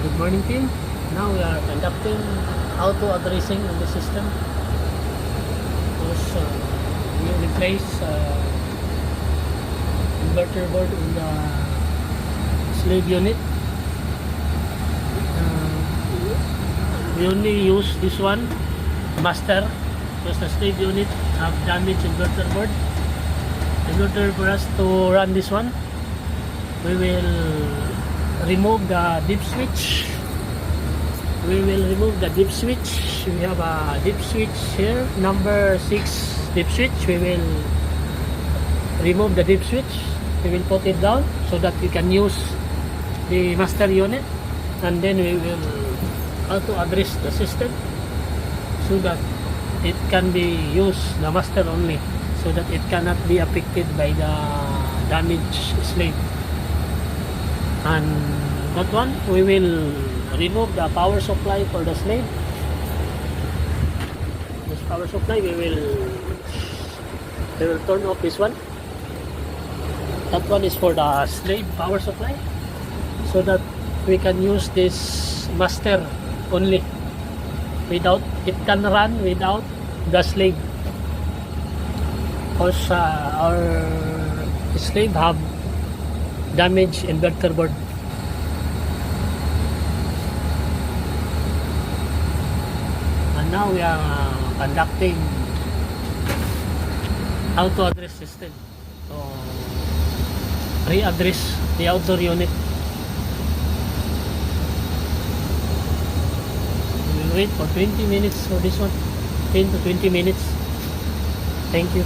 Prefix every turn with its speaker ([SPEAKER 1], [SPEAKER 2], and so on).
[SPEAKER 1] Good morning, team. Now we are conducting auto addressing on the system. Because we replace inverter board in the slave unit. We only use this one, master, because the slave unit have damaged inverter board. In order for us to run this one, we will remove the dip switch. We have a dip switch here, number 6 dip switch. We will remove the dip switch. We will put it down so that we can use the master unit, and then we will auto address the system so that it can be used the master only, so that it cannot be affected by the damaged slave. And that one, we will remove the power supply for the slave. This power supply, we will turn off this one. That one is for the slave power supply, so that we can use this master only. It can run without the slave, because our slave have damaged inverter board. And now we are conducting auto address system to re-address the outdoor unit. We will wait for 20 minutes for this one, 10 to 20 minutes. Thank you.